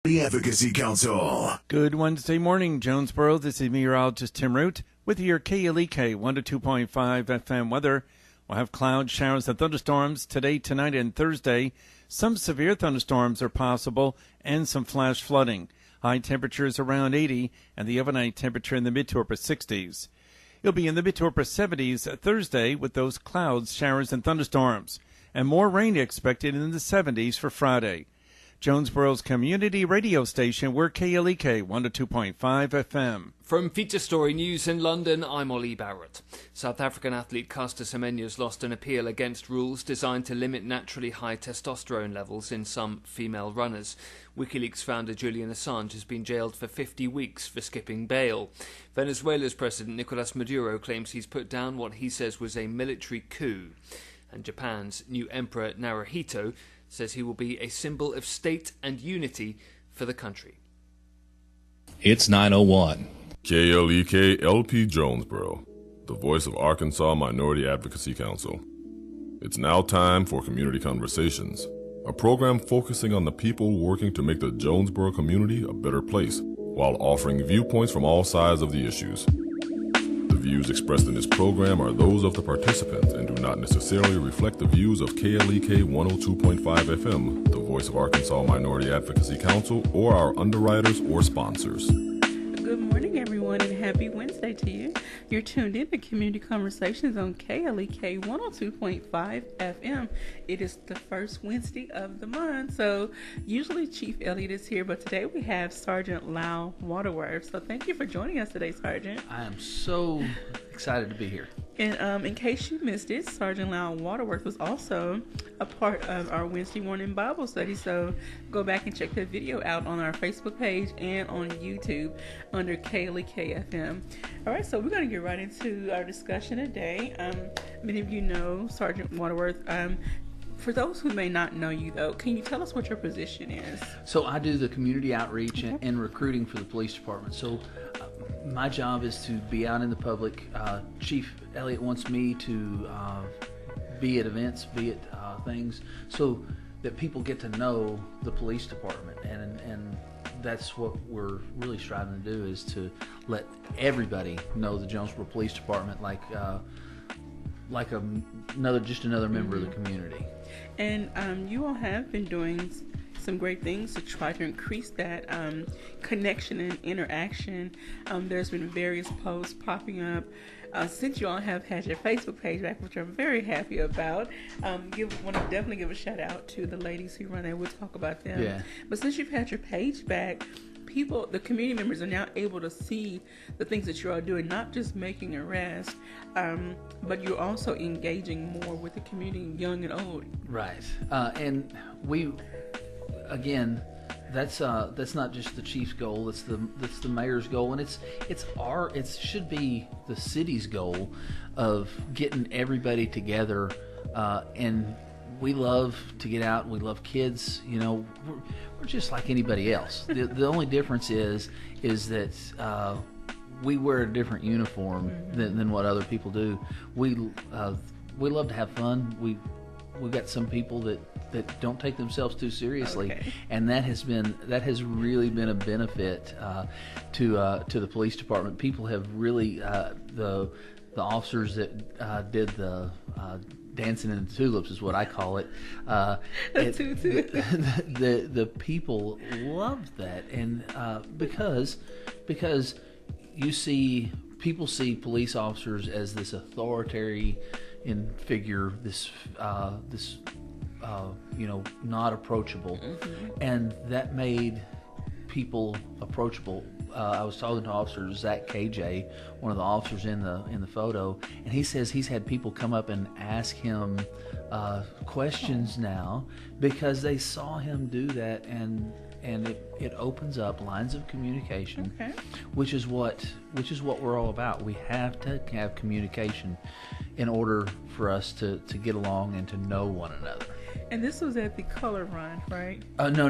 The Advocacy Council. Good Wednesday morning, Jonesboro. This is meteorologist Tim Root with your KLEK 102.5 FM weather. We'll have clouds, showers, and thunderstorms today, tonight, and Thursday. Some severe thunderstorms are possible and some flash flooding. High temperatures around 80 and the overnight temperature in the mid to upper 60s. It'll be in the mid to upper 70s Thursday with those clouds, showers, and thunderstorms. And more rain expected in the 70s for Friday. Jonesboro's community radio station, we're KLEK 102.5 FM. From Feature Story News in London, I'm Ollie Barrett. South African athlete Caster Semenya's lost an appeal against rules designed to limit naturally high testosterone levels in some female runners. WikiLeaks founder Julian Assange has been jailed for 50 weeks for skipping bail. Venezuela's President Nicolas Maduro claims he's put down what he says was a military coup. And Japan's new Emperor Naruhito says he will be a symbol of state and unity for the country. It's 9:01. KLEK LP Jonesboro, the voice of Arkansas Minority Advocacy Council. It's now time for Community Conversations, a program focusing on the people working to make the Jonesboro community a better place, while offering viewpoints from all sides of the issues. The views expressed in this program are those of the participants and do not necessarily reflect the views of KLEK 102.5 FM, the voice of Arkansas Minority Advocacy Council, or our underwriters or sponsors. Good morning, everyone, and happy Wednesday to you. You're tuned in to Community Conversations on KLEK 102.5 FM. It is the first Wednesday of the month, so usually Chief Elliott is here, but today we have Sergeant Lyle Waterworth. So thank you for joining us today, Sergeant. I am so excited to be here. And in case you missed it, Sergeant Lyle Waterworth was also a part of our Wednesday morning Bible study. So go back and check that video out on our Facebook page and on YouTube under KLEK FM. All right, so we're going to get right into our discussion today. Many of you know Sergeant Waterworth. For those who may not know you, though, can you tell us what your position is? So I do the community outreach and recruiting for the police department. So my job is to be out in the public. Chief Elliott wants me to be at events, be at things, so that people get to know the police department. And that's what we're really striving to do, is to let everybody know the Jonesboro Police Department like another member of the community. And you all have been doing some great things to try to increase that connection and interaction. There's been various posts popping up since you all have had your Facebook page back, which I'm very happy about. Want to definitely give a shout out to the ladies who run it. We'll talk about them. Yeah. But since you've had your page back, the community members are now able to see the things that you are doing, not just making arrests, but you're also engaging more with the community, young and old. Right. And we, again, that's not just the chief's goal. That's the mayor's goal, and it should be the city's goal of getting everybody together. And we love to get out. We love kids. You know, we're just like anybody else. The only difference is that we wear a different uniform than what other people do. We love to have fun. We've got some people that don't take themselves too seriously, okay. And that has really been a benefit to the police department. People have really the officers that did the dancing in the tulips is what I call it. The people loved that, and because people see police officers as this authoritarian figure, this not approachable, and that made people approachable. I was talking to Officer Zach KJ, one of the officers in the photo, and he says he's had people come up and ask him questions now because they saw him do that, and it opens up lines of communication, okay. which is what we're all about. We have to have communication in order for us to get along and to know one another. And this was at the Color Run, right? No.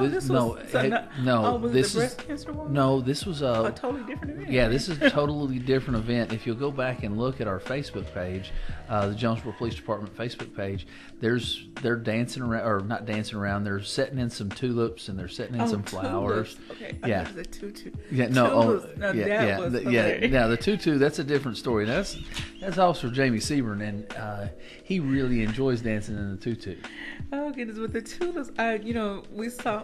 This was was This it the is breast cancer one? no. This was A totally different event. Yeah, this is a totally different event. If you'll go back and look at our Facebook page, the Jonesboro Police Department Facebook page, they're dancing around, or not dancing around. They're setting in some tulips and they're setting in some flowers. Tulips. Okay, Yeah. I thought it was a tutu. Yeah, no, Tulips. No, that was hilarious. Now the tutu, that's a different story. That's Officer Jamie Seaburn, and he really enjoys dancing in the tutu. Oh goodness, with the tulips,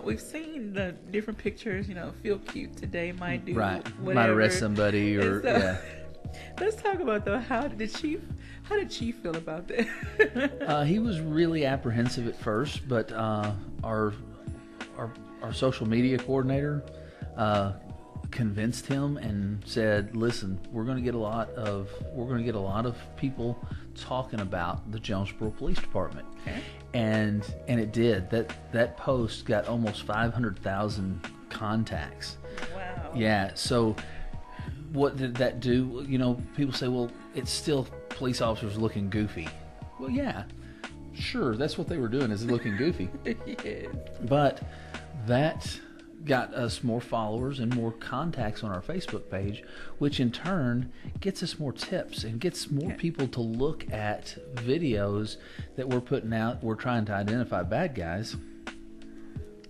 we've seen the different pictures. Feel cute today, might do Right, whatever. might arrest somebody, or And so, yeah. Let's talk about though. How did Chief feel about that? He was really apprehensive at first, but our social media coordinator convinced him and said, "Listen, we're going to get a lot of people talking about the Jonesboro Police Department." Okay. And it did. That post got almost 500,000 contacts. Wow. Yeah. So what did that do? People say, well, it's still police officers looking goofy. Well, yeah, sure, that's what they were doing, is looking goofy. Yes. But that got us more followers and more contacts on our Facebook page, which in turn gets us more tips and gets more people to look at videos that we're putting out. We're trying to identify bad guys.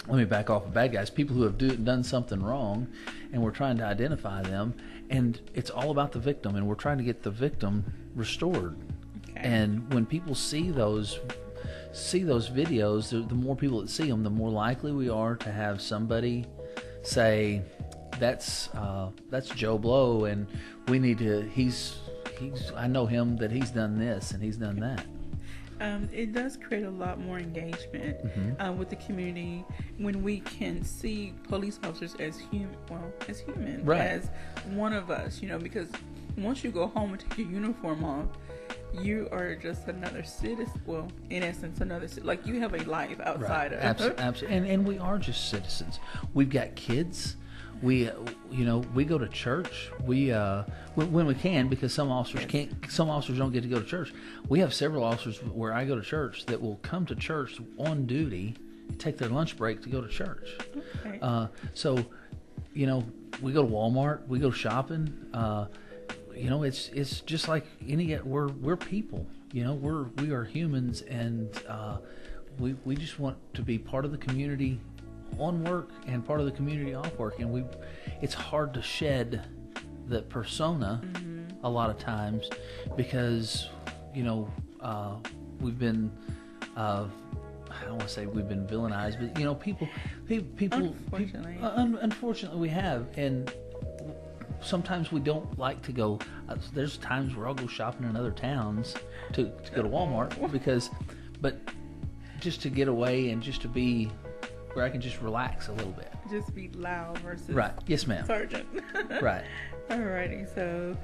Let me back off of bad guys. People who have done something wrong, and we're trying to identify them. And it's all about the victim, and we're trying to get the victim restored. Okay. And when people see those videos, the more people that see them, the more likely we are to have somebody say, that's Joe Blow, and we need to, I know him, that he's done this and he's done that. It does create a lot more engagement with the community when we can see police officers as humans, Right. as one of us, because once you go home and take your uniform off, you are just another citizen. Well, in essence, another citizen. Like, you have a life outside of Absolutely. And we are just citizens. We've got kids. We go to church. We when we can, because some officers can't. Some officers don't get to go to church. We have several officers where I go to church that will come to church on duty, take their lunch break to go to church. Okay. So, we go to Walmart. We go shopping. It's just like we're people. We are humans, and we just want to be part of the community on work and part of the community off work. And it's hard to shed the persona a lot of times, because we've been I don't want to say we've been villainized, but people Unfortunately. Unfortunately we have. And sometimes we don't like to go. There's times where I'll go shopping in other towns to go to Walmart, but just to get away and just to be where I can just relax a little bit. Just be Lyle versus Right. Yes, ma'am. Sergeant. Right. Alrighty, so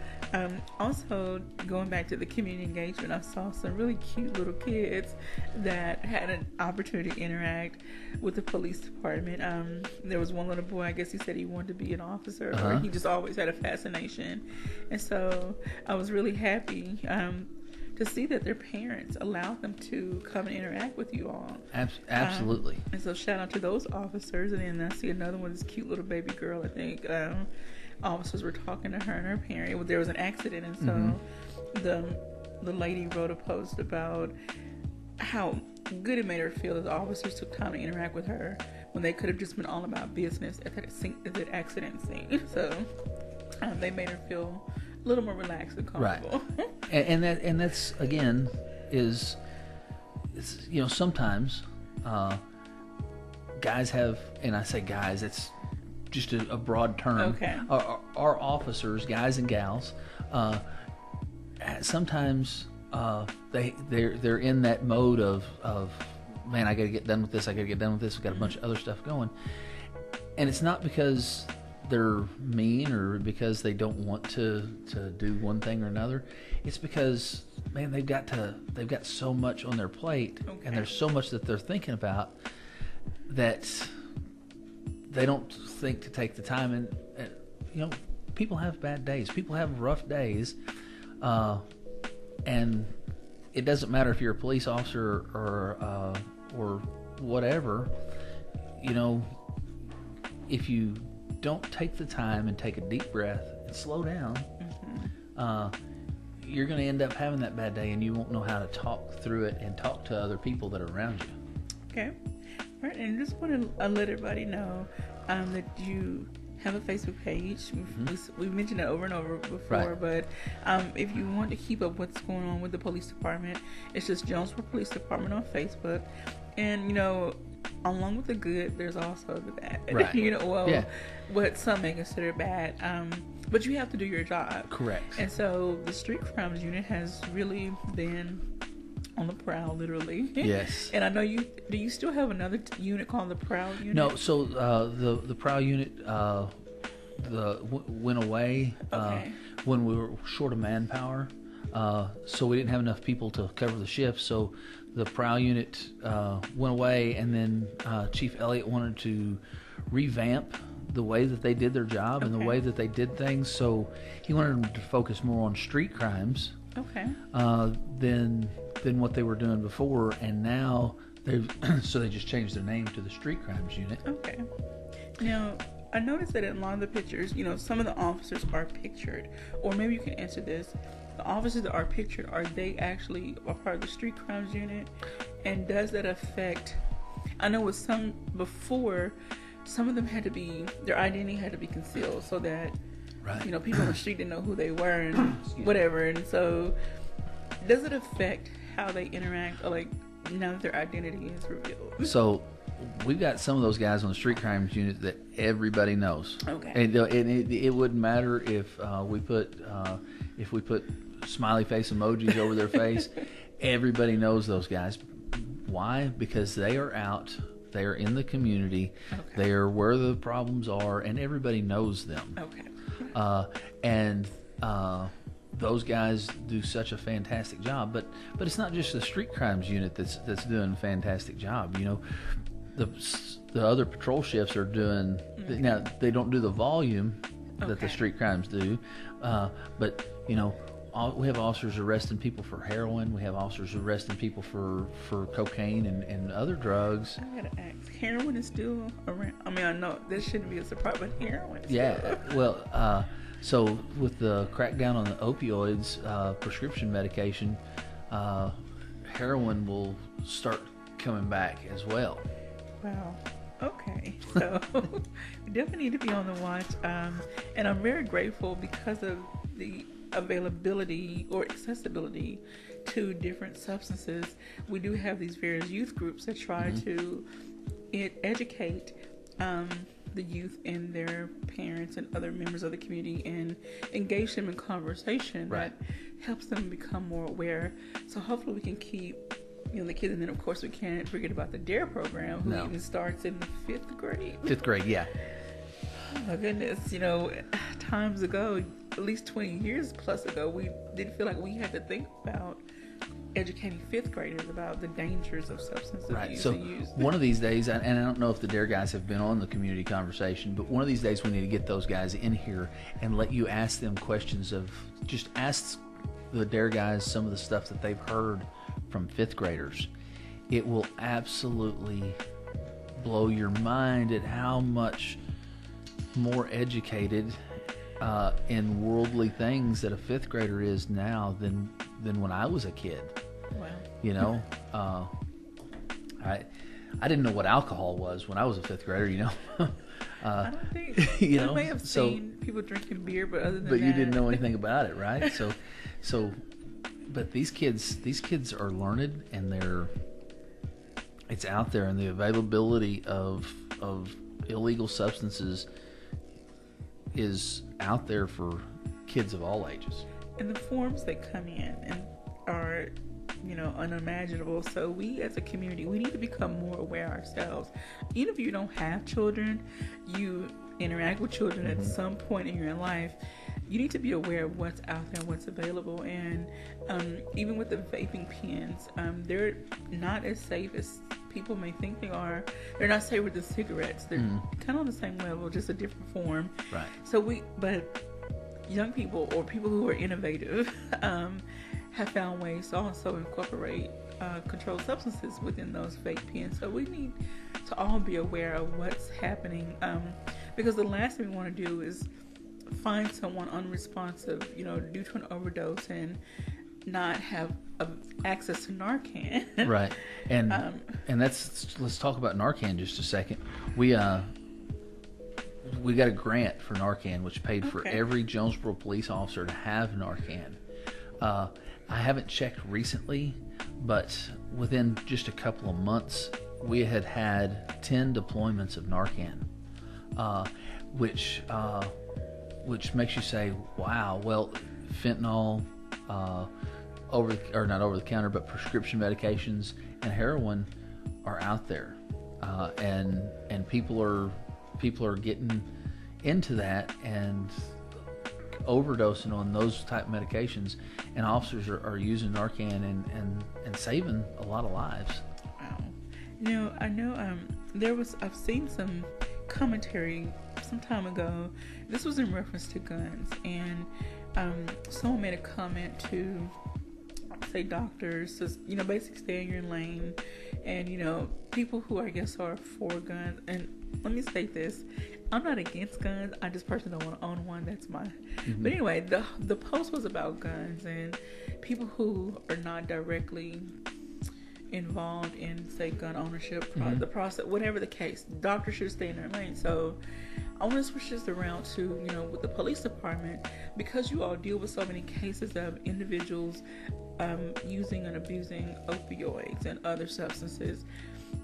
also going back to the community engagement, I saw some really cute little kids that had an opportunity to interact with the police department. There was one little boy, I guess he said he wanted to be an officer, or he just always had a fascination. And so I was really happy to see that their parents allowed them to come and interact with you all. Absolutely. And so shout out to those officers. And then I see another one, this cute little baby girl, I think. Officers were talking to her and her parent. There was an accident, and so the lady wrote a post about how good it made her feel that the officers took time to interact with her when they could have just been all about business at that accident scene. So they made her feel a little more relaxed and comfortable. Right. and that's again is sometimes guys have, and I say guys, it's just a broad term. Okay. Our officers, guys and gals, sometimes they're in that mode of man, I got to get done with this. We've got a bunch of other stuff going, and it's not because they're mean or because they don't want to do one thing or another. It's because, man, they've got so much on their plate, and there's so much that they're thinking about that they don't think to take the time. And people have bad days. People have rough days, and it doesn't matter if you're a police officer or whatever, you know, if you don't take the time and take a deep breath and slow down, you're going to end up having that bad day, and you won't know how to talk through it and talk to other people that are around you. Okay. Right, and just want to let everybody know that you have a Facebook page. We've mentioned it over and over before, but if you want to keep up what's going on with the police department, it's just Jonesboro Police Department on Facebook. And, you know, along with the good, there's also the bad. Right. You know, what some may consider bad. But you have to do your job. Correct. And so the Street Crimes Unit has really been on the prowl, literally. Yes. And I know do you still have another unit called the Prowl Unit? No, so the Prowl Unit went away when we were short of manpower. So we didn't have enough people to cover the shift. So the Prowl Unit went away, and then Chief Elliott wanted to revamp the way that they did their job and the way that they did things. So he wanted them to focus more on street crimes than what they were doing before. And now they just changed their name to the Street Crimes Unit. Okay. Now, I noticed that in a lot of the pictures, you know, some of the officers are pictured, or maybe you can answer this. The officers that are pictured, are they actually a part of the Street Crimes Unit? And does that affect, I know with some before, some of them their identity had to be concealed so that, you know, people on the street didn't know who they were and whatever. And so does it affect how they interact, or like now that their identity is revealed? So we've got some of those guys on the Street Crimes Unit that everybody knows. Okay. And it wouldn't matter if we put smiley face emojis over their face. Everybody knows those guys. Why? Because they are out. They are in the community. Okay. They are where the problems are, and everybody knows them. Okay. Those guys do such a fantastic job. But it's not just the Street Crimes Unit that's doing a fantastic job. You know, the other patrol shifts are doing. Now they don't do the volume that the street crimes do, but you know. We have officers arresting people for heroin. We have officers arresting people for cocaine and other drugs. I gotta ask, heroin is still around? I mean, I know this shouldn't be a surprise, but heroin. Well, so with the crackdown on the opioids, prescription medication, heroin will start coming back as well. Wow. Okay, so we definitely need to be on the watch, and I'm very grateful because of the availability or accessibility to different substances. We do have these various youth groups that try to educate the youth and their parents and other members of the community and engage them in conversation that helps them become more aware. So hopefully we can keep the kids, and then of course we can't forget about the DARE program, who even starts in the 5th grade. 5th grade, yeah. Oh my goodness, you know, times ago, at least 20 years plus ago, we didn't feel like we had to think about educating 5th graders about the dangers of substance abuse and use. One of these days, and I don't know if the DARE guys have been on the community conversation, but one of these days we need to get those guys in here and let you ask them questions just ask the DARE guys some of the stuff that they've heard from 5th graders. It will absolutely blow your mind at how much more educated in worldly things that a 5th grader is now than when I was a kid. Wow. You know, I didn't know what alcohol was when I was a 5th grader. You know, I don't think you know. I may have seen people drinking beer, but other than that, you didn't know anything about it, right? So, but these kids are learned, and it's out there, and the availability of illegal substances is out there for kids of all ages. And the forms that come in and are, you know, unimaginable. So we as a community, we need to become more aware ourselves. Even if you don't have children, you interact with children at some point in your life, you need to be aware of what's out there and what's available. And even with the vaping pens, they're not as safe as people may think they are. They're not safer than cigarettes. They're kind of on the same level, just a different form. Right. So but young people or people who are innovative have found ways to also incorporate controlled substances within those vape pens. So we need to all be aware of what's happening, because the last thing we want to do is find someone unresponsive, due to an overdose and not have access to Narcan. Right. And let's talk about Narcan just a second. We got a grant for Narcan, which paid for every Jonesboro police officer to have Narcan. I haven't checked recently, but within just a couple of months, we had 10 deployments of Narcan, which makes you say, wow, well, fentanyl, not over the counter, but prescription medications and heroin are out there, and people are getting into that and overdosing on those type of medications, and officers are using Narcan and saving a lot of lives. Wow. I know I've seen some commentary some time ago. This was in reference to guns, and someone made a comment to say doctors, basically stay in your lane, and people who I guess are for guns. And let me state this: I'm not against guns. I just personally don't want to own one. That's my. Mm-hmm. But anyway, the post was about guns and people who are not directly involved in, say, gun ownership, the process, whatever the case. Doctors should stay in their lane. So I want to switch this around to, with the police department, because you all deal with so many cases of individuals using and abusing opioids and other substances.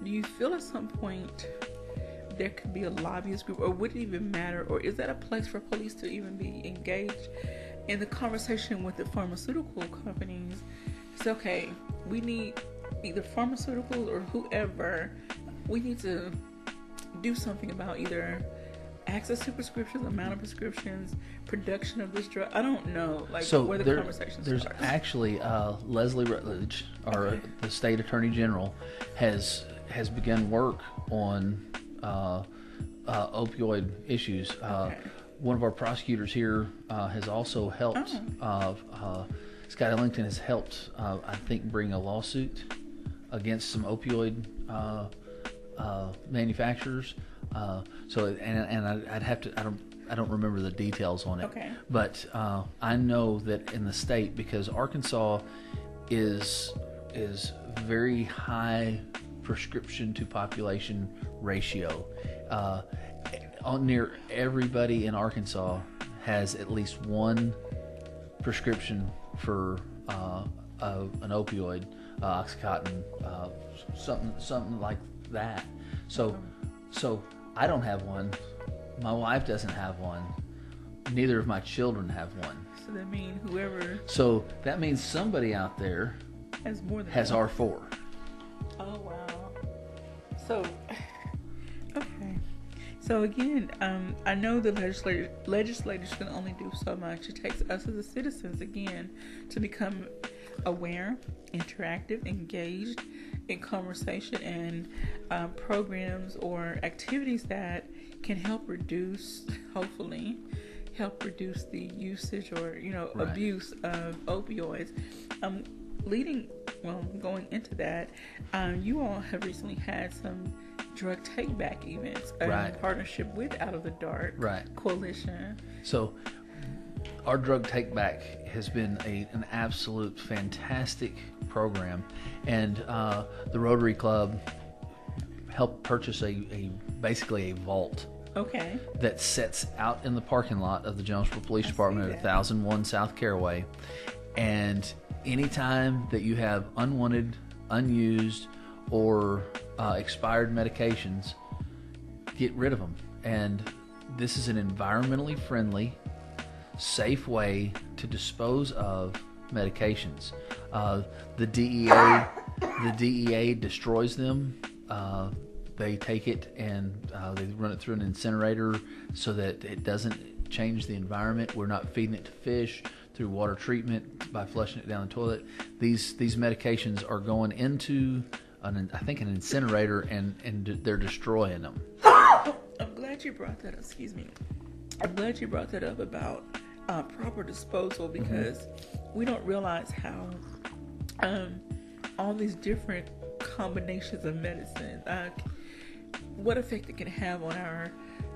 Do you feel at some point there could be a lobbyist group, or would it even matter, or is that a place for police to even be engaged in the conversation with the pharmaceutical companies? It's okay, we need either pharmaceuticals or whoever, we need to do something about either access to prescriptions, amount of prescriptions, production of this drug. I don't know, where the conversation starts. There's actually Leslie Rutledge, the state attorney general, has begun work on opioid issues. One of our prosecutors here has also helped. Scott Ellington has helped, I think, bring a lawsuit against some opioid manufacturers. I'd have to. I don't remember the details on it. Okay. But I know that in the state, because Arkansas is very high prescription to population ratio. Near everybody in Arkansas has at least one prescription for an opioid, Oxycontin, something like that. So I don't have one. My wife doesn't have one. Neither of my children have one. So that means whoever. So that means somebody out there has more than has one. R4. Oh wow. So okay. So again, I know the legislators can only do so much. It takes us as the citizens again to become aware, interactive, engaged in conversation and programs or activities that can hopefully help reduce the usage or abuse of opioids. Going into that, you all have recently had some drug take-back events in partnership with Out of the Dark Coalition. So our drug take-back has been an absolute fantastic program, and the Rotary Club helped purchase basically a vault. Okay. That sits out in the parking lot of the Jonesboro Police Department at 1001 South Caraway. And anytime that you have unwanted, unused, or expired medications, get rid of them. And this is an environmentally friendly, safe way to dispose of medications. The DEA destroys them. They take it and they run it through an incinerator so that it doesn't change the environment. We're not feeding it to fish through water treatment by flushing it down the toilet. These medications are going into an incinerator and they're destroying them. I'm glad you brought that up. Excuse me. I'm glad you brought that up about proper disposal, because we don't realize how all these different combinations of medicine, what effect it can have on our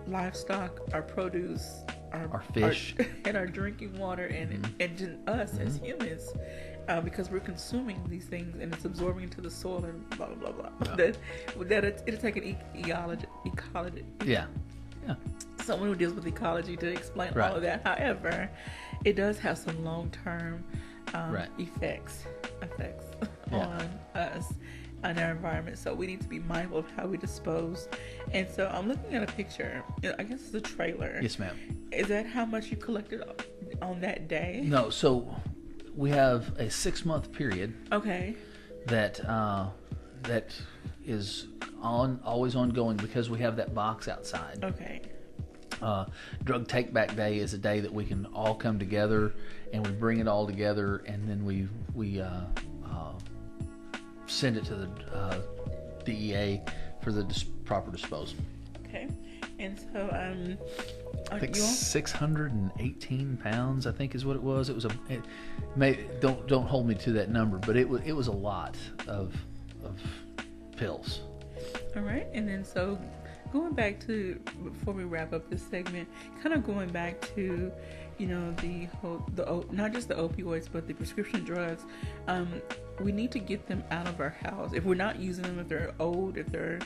livestock, our produce, our fish, and our drinking water, and just us as humans, because we're consuming these things and it's absorbing into the soil and blah blah blah blah. It'll take an ecology. Yeah. Someone who deals with ecology to explain all of that. However, it does have some long-term effects on us and our environment. So we need to be mindful of how we dispose. And so I'm looking at a picture. I guess it's a trailer. Yes, ma'am. Is that how much you collected on that day? No. So we have a 6-month period. Okay. That is always ongoing because we have that box outside. Okay. Drug Take Back Day is a day that we can all come together and we bring it all together, and then we send it to the DEA for the proper disposal. Okay. And so I think 618 pounds, I think, is what it was. It was don't hold me to that number, but it was a lot of pills. All right. And then so going back to, before we wrap up this segment, kind of going back to, the not just the opioids, but the prescription drugs. We need to get them out of our house. If we're not using them, if they're old, if they're,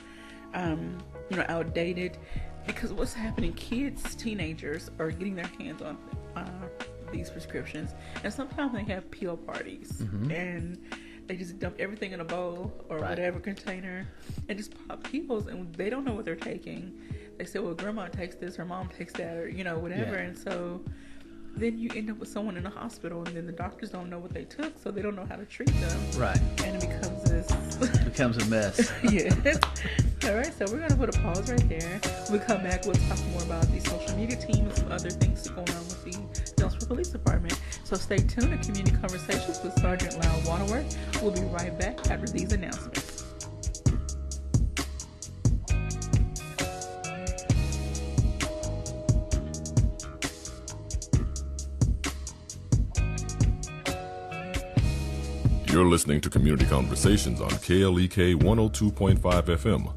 outdated, because what's happening, teenagers are getting their hands on these prescriptions, and sometimes they have pill parties, and they just dump everything in a bowl or whatever container and just pop pills, and they don't know what they're taking. They say, well, grandma takes this, her mom takes that, or, whatever. And so then you end up with someone in the hospital, and then the doctors don't know what they took, so they don't know how to treat them. Right. And it becomes this. It becomes a mess. Yeah. All right, so we're going to put a pause right there. When we come back, we'll talk more about the social media team and some other things going on with the Jonesboro Police Department. So stay tuned to Community Conversations with Sergeant Lyle Waterworth. We'll be right back after these announcements. You're listening to Community Conversations on KLEK 102.5 FM.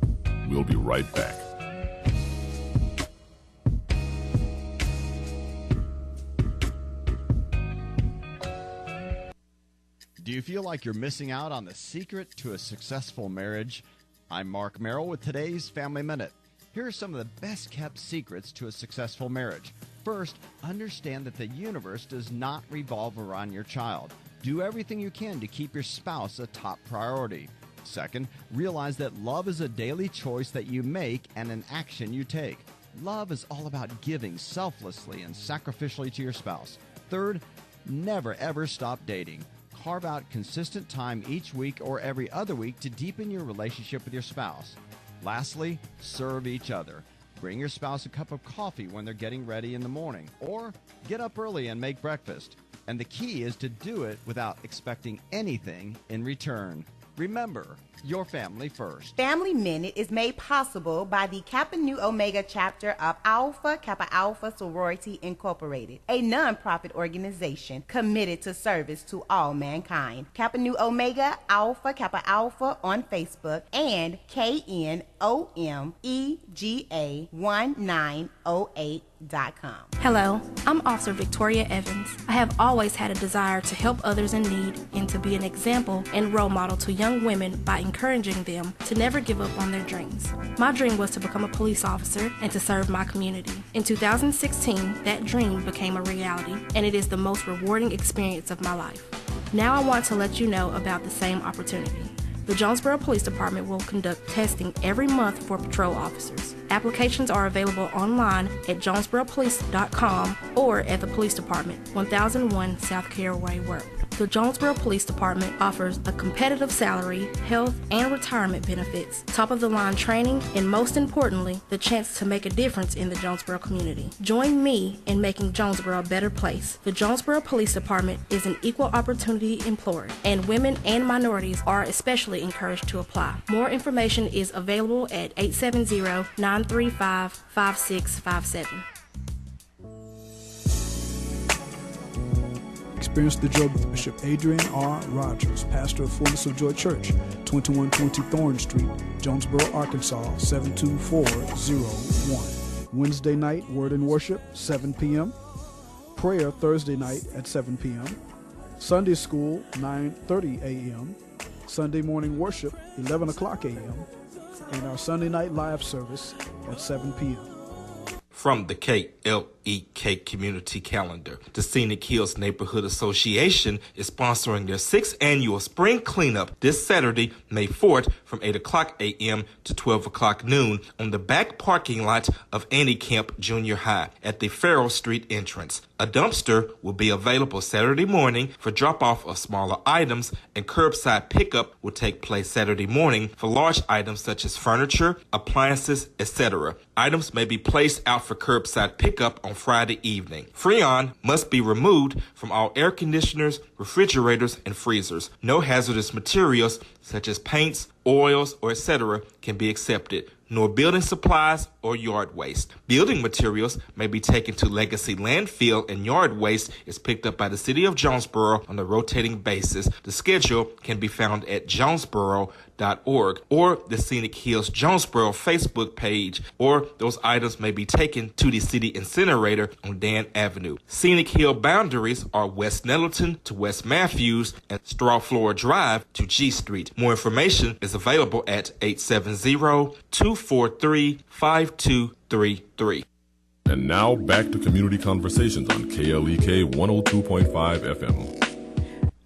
We'll be right back. Do you feel like you're missing out on the secret to a successful marriage? I'm Mark Merrill with today's Family Minute. Here are some of the best kept secrets to a successful marriage. First, understand that the universe does not revolve around your child. Do everything you can to keep your spouse a top priority. Second, realize that love is a daily choice that you make and an action you take. Love is all about giving selflessly and sacrificially to your spouse. Third, never ever stop dating. Carve out consistent time each week or every other week to deepen your relationship with your spouse. Lastly, serve each other. Bring your spouse a cup of coffee when they're getting ready in the morning, or get up early and make breakfast. And the key is to do it without expecting anything in return. Remember, your family first. Family Minute is made possible by the Kappa Nu Omega chapter of Alpha Kappa Alpha Sorority Incorporated, a non-profit organization committed to service to all mankind. Kappa Nu Omega Alpha Kappa Alpha on Facebook and KNOMEGA1908.com. Hello, I'm Officer Victoria Evans. I have always had a desire to help others in need and to be an example and role model to young women by encouraging them to never give up on their dreams. My dream was to become a police officer and to serve my community. In 2016, that dream became a reality, and it is the most rewarding experience of my life. Now I want to let you know about the same opportunity. The Jonesboro Police Department will conduct testing every month for patrol officers. Applications are available online at jonesboropolice.com or at the Police Department, 1001 South Caraway Road. The Jonesboro Police Department offers a competitive salary, health, and retirement benefits, top-of-the-line training, and most importantly, the chance to make a difference in the Jonesboro community. Join me in making Jonesboro a better place. The Jonesboro Police Department is an equal opportunity employer, and women and minorities are especially encouraged to apply. More information is available at 870-935-5657. Experience the Joy with Bishop Adrian R. Rogers, pastor of Fullness of Joy Church, 2120 Thorn Street, Jonesboro, Arkansas, 72401. Wednesday night, Word and Worship, 7 p.m. Prayer Thursday night at 7 p.m. Sunday School, 9:30 a.m. Sunday morning worship, 11 o'clock a.m. And our Sunday night live service at 7 p.m. From the KLEK Community Calendar, the Scenic Hills Neighborhood Association is sponsoring their 6th annual spring cleanup this Saturday, May 4th, from 8 o'clock a.m. to 12 o'clock noon on the back parking lot of Annie Camp Junior High at the Farrell Street entrance. A dumpster will be available Saturday morning for drop-off of smaller items, and curbside pickup will take place Saturday morning for large items such as furniture, appliances, etc. Items may be placed out for curbside pickup on Friday evening. Freon must be removed from all air conditioners, refrigerators, and freezers. No hazardous materials such as paints, oils, or etc. can be accepted, nor building supplies or yard waste. Building materials may be taken to Legacy Landfill, and yard waste is picked up by the City of Jonesboro on a rotating basis. The schedule can be found at jonesboro.org or the Scenic Hills Jonesboro Facebook page, or those items may be taken to the City Incinerator on Dan Avenue. Scenic Hill boundaries are West Nettleton to West Matthews and Strawfloor Drive to G Street. More information is available at 870-243-5233. And now back to Community Conversations on KLEK 102.5 FM.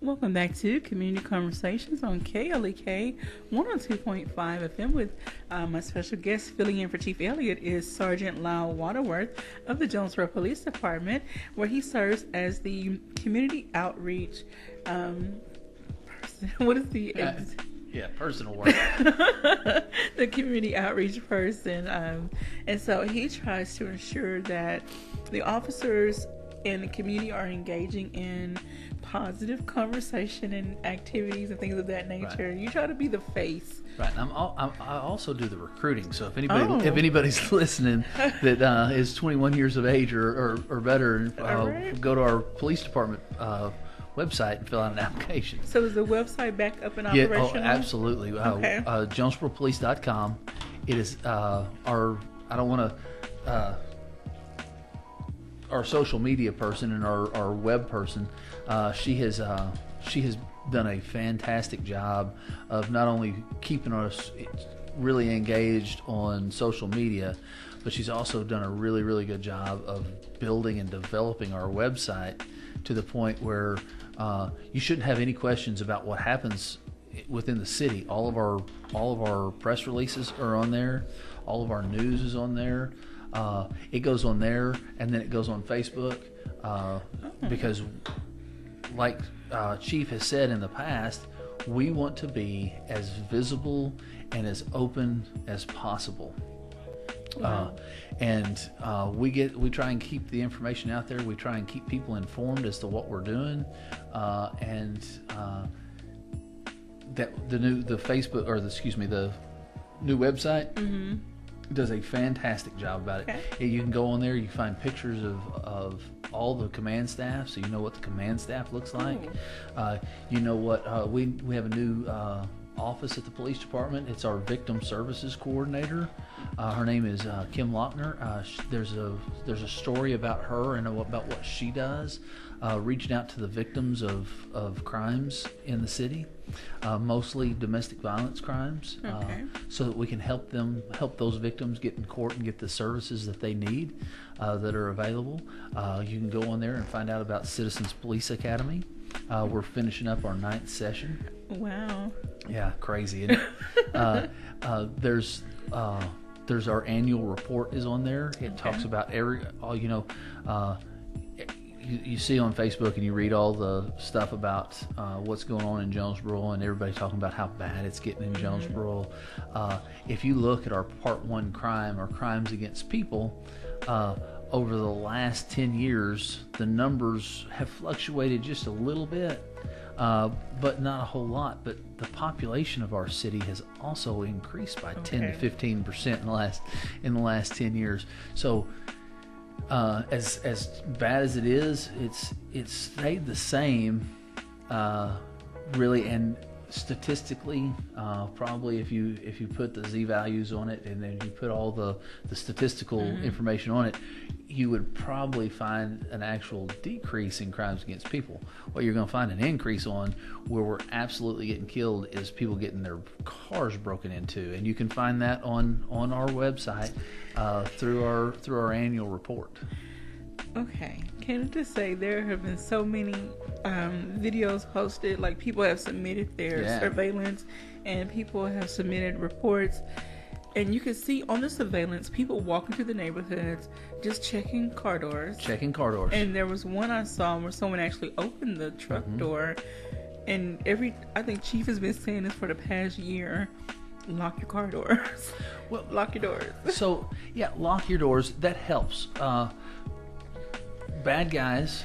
Welcome back to Community Conversations on KLEK 102.5 FM with my special guest filling in for Chief Elliott is Sergeant Lyle Waterworth of the Jonesboro Police Department, where he serves as the community outreach person. What is the... personal work. The community outreach person. And so he tries to ensure that the officers in the community are engaging in positive conversation and activities and things of that nature. Right. You try to be the face. Right. I also do the recruiting. So if anybody's listening that is 21 years of age or better, right. go to our police department website and fill out an application. So is the website back up and operational? Yeah, absolutely. Okay. JonesboroPolice.com. It is our social media person and our web person. She has done a fantastic job of not only keeping us really engaged on social media, but she's also done a really, really good job of building and developing our website to the point where you shouldn't have any questions about what happens within the city. All of our press releases are on there. All of our news is on there. It goes on there, and then it goes on Facebook because, like Chief has said in the past, we want to be as visible and as open as possible. Wow. We try and keep the information out there. We try and keep people informed as to what we're doing, that the new website does a fantastic job about it. Okay. You can go on there. You can find pictures of all the command staff, so you know what the command staff looks like. You know what we have a new office at the police department. It's our victim services coordinator. Her name is Kim Lochner. There's a story about her and about what she does, reaching out to the victims of crimes in the city, mostly domestic violence crimes, so that we can help those victims get in court and get the services that they need that are available. You can go on there and find out about Citizens Police Academy. We're finishing up our 9th session. Wow. Yeah, crazy. And, there's our annual report is on there. It talks about you see on Facebook and you read all the stuff about what's going on in Jonesboro, and everybody talking about how bad it's getting in Jonesboro. If you look at our Part 1 crime or crimes against people, over the last 10 years, the numbers have fluctuated just a little bit, but not a whole lot. But the population of our city has also increased by 10 to 15% in the last 10 years. So as bad as it is, it's stayed the same, really, and statistically, probably if you put the z-values on it and then you put all the statistical information on it, you would probably find an actual decrease in crimes against people. What you're going to find an increase on, where we're absolutely getting killed, is people getting their cars broken into, and you can find that on our website through our annual report. Okay, can I just say there have been so many videos posted, like people have submitted their surveillance and people have submitted reports, and you can see on the surveillance people walking through the neighborhoods just checking car doors. And there was one I saw where someone actually opened the truck door, and I think Chief has been saying this for the past year: lock your car doors. Well, lock your doors. So yeah, lock your doors. That helps. Bad guys,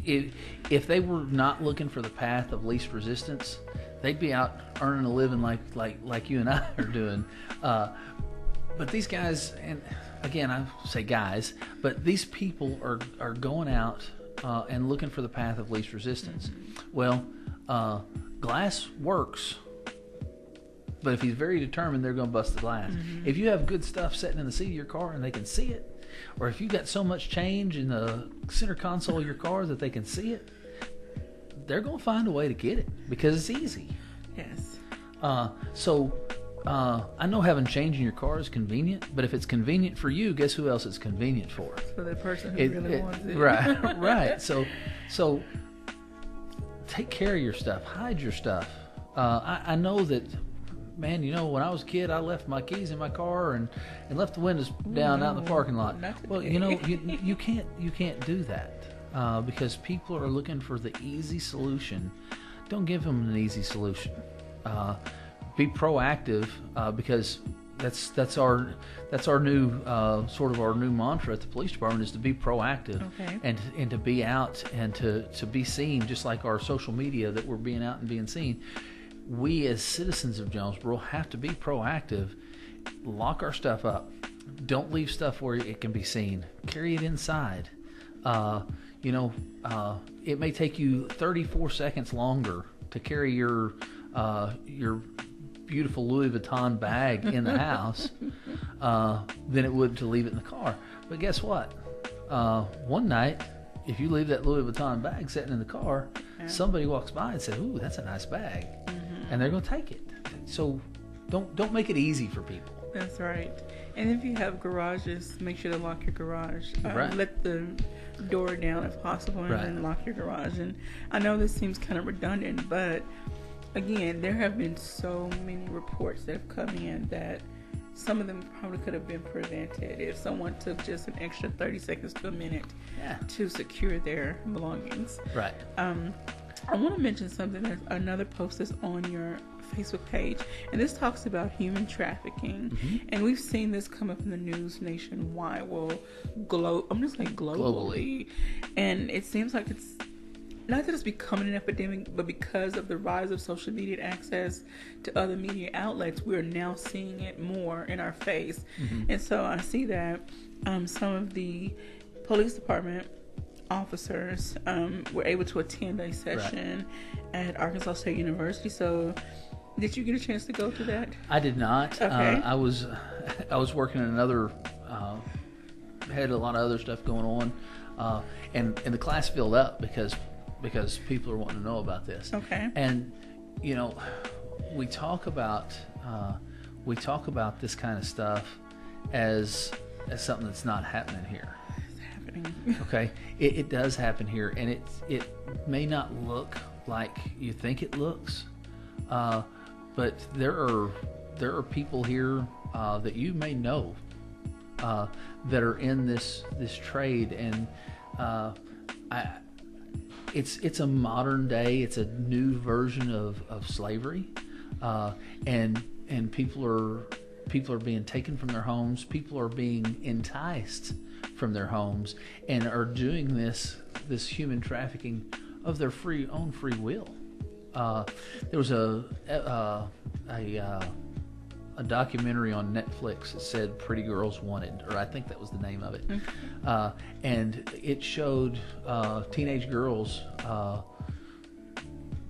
if they were not looking for the path of least resistance, they'd be out earning a living like you and I are doing. But these guys, and again I say guys, but these people are going out and looking for the path of least resistance. Well, glass works, but if he's very determined, they're going to bust the glass. If you have good stuff sitting in the seat of your car and they can see it, or if you got so much change in the center console of your car that they can see it, they're going to find a way to get it because it's easy. Yes. So I know having change in your car is convenient, but if it's convenient for you, guess who else it's convenient for? For the person who really wants it. Right, right. So take care of your stuff. Hide your stuff. I know that. Man, when I was a kid, I left my keys in my car and left the windows down out in the parking lot. Well, you can't do that because people are looking for the easy solution. Don't give them an easy solution. Be proactive because that's our new sort of our new mantra at the police department is to be proactive and to be out and to be seen, just like our social media that we're being out and being seen. We as citizens of Jonesboro have to be proactive. Lock our stuff up. Don't leave stuff where it can be seen. Carry it inside. It may take you 34 seconds longer to carry your beautiful Louis Vuitton bag in the house than it would to leave it in the car. But guess what? One night, if you leave that Louis Vuitton bag sitting in the car, somebody walks by and says, "Ooh, that's a nice bag." And they're going to take it. So don't make it easy for people. That's right. And if you have garages, make sure to lock your garage. Let the door down if possible, and then lock your garage. And I know this seems kind of redundant, but again, there have been so many reports that have come in that some of them probably could have been prevented if someone took just an extra 30 seconds to a minute to secure their belongings. Right. I want to mention something. There's another post that's on your Facebook page, and this talks about human trafficking. And we've seen this come up in the news nationwide. Well, I'm just saying globally. And it seems like it's not that it's becoming an epidemic, but because of the rise of social media and access to other media outlets, we're now seeing it more in our face. And so I see that some of the police department officers were able to attend a session at Arkansas State University. So did you get a chance to go to that? I did not. Okay. I was working in another had a lot of other stuff going on, and the class filled up because people are wanting to know about this. Okay. And we talk about this kind of stuff as something that's not happening here. Okay, it does happen here, and it may not look like you think it looks, but there are people here that you may know that are in this trade, and it's a modern day, it's a new version of slavery, and people are being taken from their homes, people are being enticed from their homes, and are doing this human trafficking of their own free will. There was a a documentary on Netflix that said Pretty Girls Wanted, or I think that was the name of it. And it showed teenage girls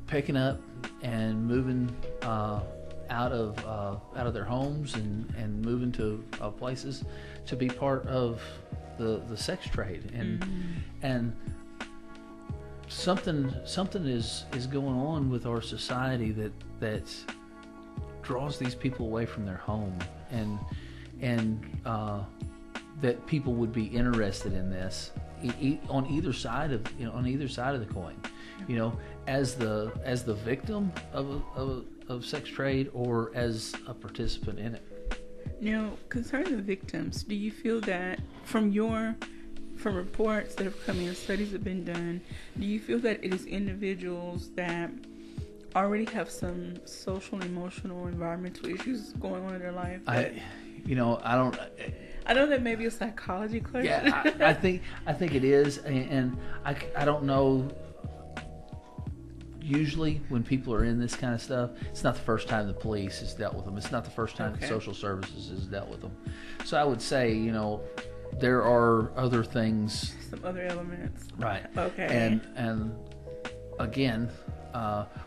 picking up and moving out of their homes and moving to places to be part of the sex trade, and something is going on with our society that draws these people away from their home, and that people would be interested in this on either side of the coin, as the victim of sex trade or as a participant in it. Concerning the victims, do you feel that from reports that have come in, studies that have been done, do you feel that it is individuals that already have some social and emotional environmental issues going on in their life? I know that may be a psychology question. Yeah, I think it is, and I don't know. Usually, when people are in this kind of stuff, it's not the first time the police has dealt with them. It's not the first time the social services has dealt with them. So I would say, there are other things, some other elements, right? Okay. And again,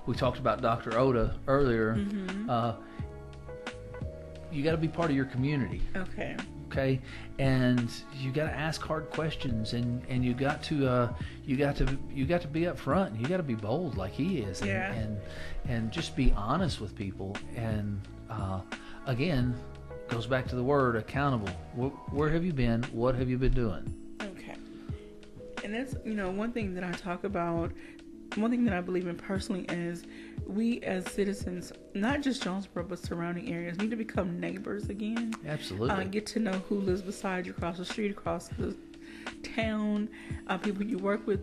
we talked about Dr. Oda earlier. You got to be part of your community. Okay, and you got to ask hard questions, and you got to be up front, and you got to be bold like he is, and just be honest with people. And again, goes back to the word accountable. Where have you been? What have you been doing? Okay, and that's one thing that I talk about. One thing that I believe in personally is we as citizens, not just Jonesboro, but surrounding areas, need to become neighbors again. Absolutely. Get to know who lives beside you, across the street, across the town, people you work with,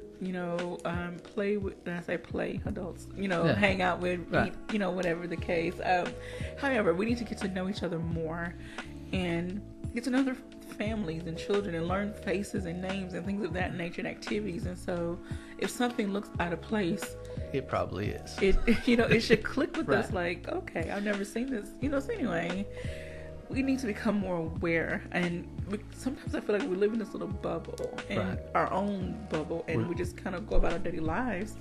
play with, and I say play, adults, hang out with, right. eat, whatever the case. However, we need to get to know each other more and get to know their families and children and learn faces and names and things of that nature and activities. And so if something looks out of place, it probably is. It should click with right. us like, okay, I've never seen this. So anyway, we need to become more aware. And sometimes I feel like we live in this little bubble, and our own bubble, and we just kind of go about our daily lives.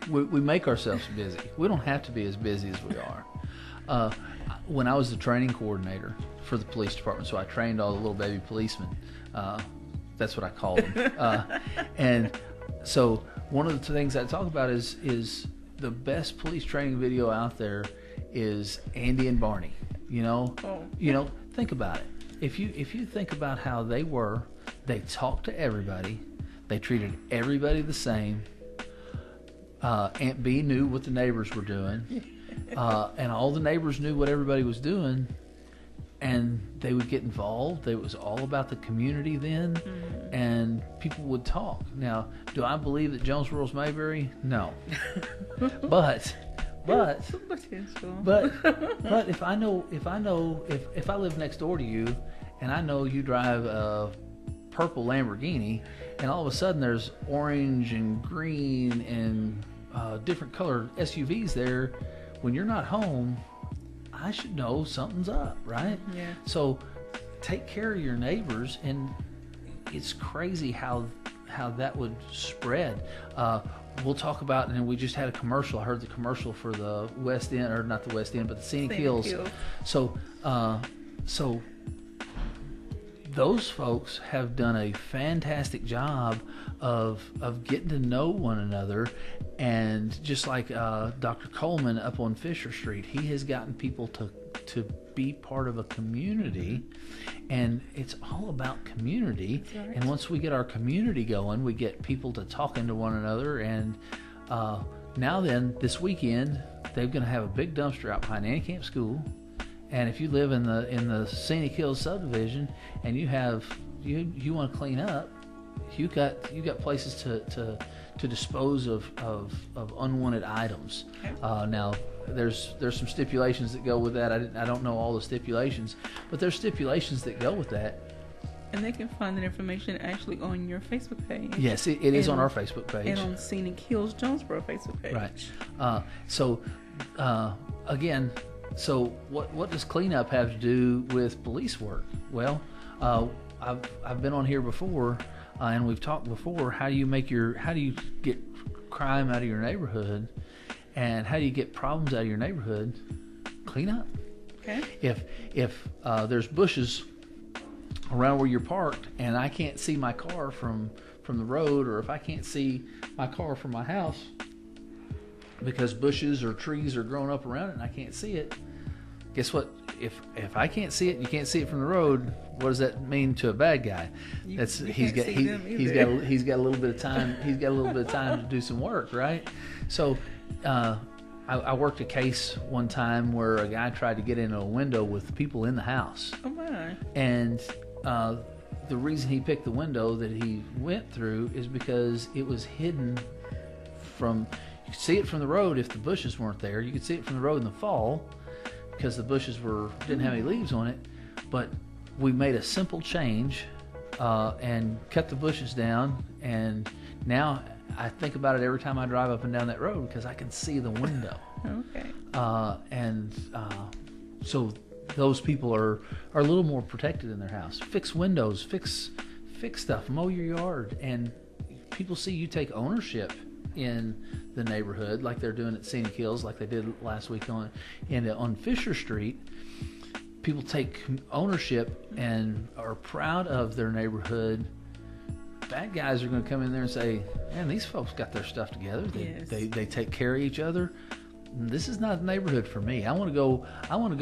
We make ourselves busy. We don't have to be as busy as we are. When I was the training coordinator for the police department, so I trained all the little baby policemen. That's what I called them. And so one of the things I talk about is the best police training video out there is Andy and Barney. Think about it. If you think about how they talked to everybody, they treated everybody the same. Aunt B knew what the neighbors were doing. And all the neighbors knew what everybody was doing, and they would get involved. It was all about the community then, and people would talk. Now, do I believe that Jonesboro's Mayberry? No. But if I live next door to you, and I know you drive a purple Lamborghini, and all of a sudden there's orange and green and different color SUVs there. When you're not home, I should know something's up, right? Yeah. So take care of your neighbors, and it's crazy how that would spread. We'll talk about, and we just had a commercial. I heard the commercial for the West End, or not the West End, but the Scenic Hills. So those folks have done a fantastic job of getting to know one another. And just like Dr. Coleman up on Fisher Street, he has gotten people to be part of a community, and it's all about community. Right. And once we get our community going, we get people to talking to one another. And now then, this weekend, they're going to have a big dumpster out behind Annie Camp School. And if you live in the Scenic Hills subdivision and you want to clean up, you got places to dispose of unwanted items. Now there's some stipulations that go with that. I don't know all the stipulations, but there's stipulations that go with that. And they can find that information actually on your Facebook page. Yes, it is on our Facebook page. And on Scenic Hills Jonesboro Facebook page. Right. So again, So what does cleanup have to do with police work? Well, I've been on here before, and we've talked before. How do you get crime out of your neighborhood, and how do you get problems out of your neighborhood? Clean up. Okay. If there's bushes around where you're parked, and I can't see my car from the road, or if I can't see my car from my house because bushes or trees are growing up around it and I can't see it, guess what? If I can't see it, you can't see it from the road. What does that mean to a bad guy? He's got a little bit of time. He's got a little bit of time to do some work, right? So, I worked a case one time where a guy tried to get into a window with people in the house. Oh my! And the reason he picked the window that he went through is because it was hidden from. You could see it from the road if the bushes weren't there. You could see it from the road in the fall because the bushes didn't have any leaves on it. But we made a simple change and cut the bushes down, and now I think about it every time I drive up and down that road because I can see the window. Okay. So those people are a little more protected in their house. Fix windows, fix stuff, mow your yard, and people see you take ownership in the neighborhood, like they're doing at Scenic Hills, like they did last week on Fisher Street. People take ownership and are proud of their neighborhood. Bad guys are going to come in there and say, "Man, these folks got their stuff together. They take care of each other. This is not a neighborhood for me. I want to go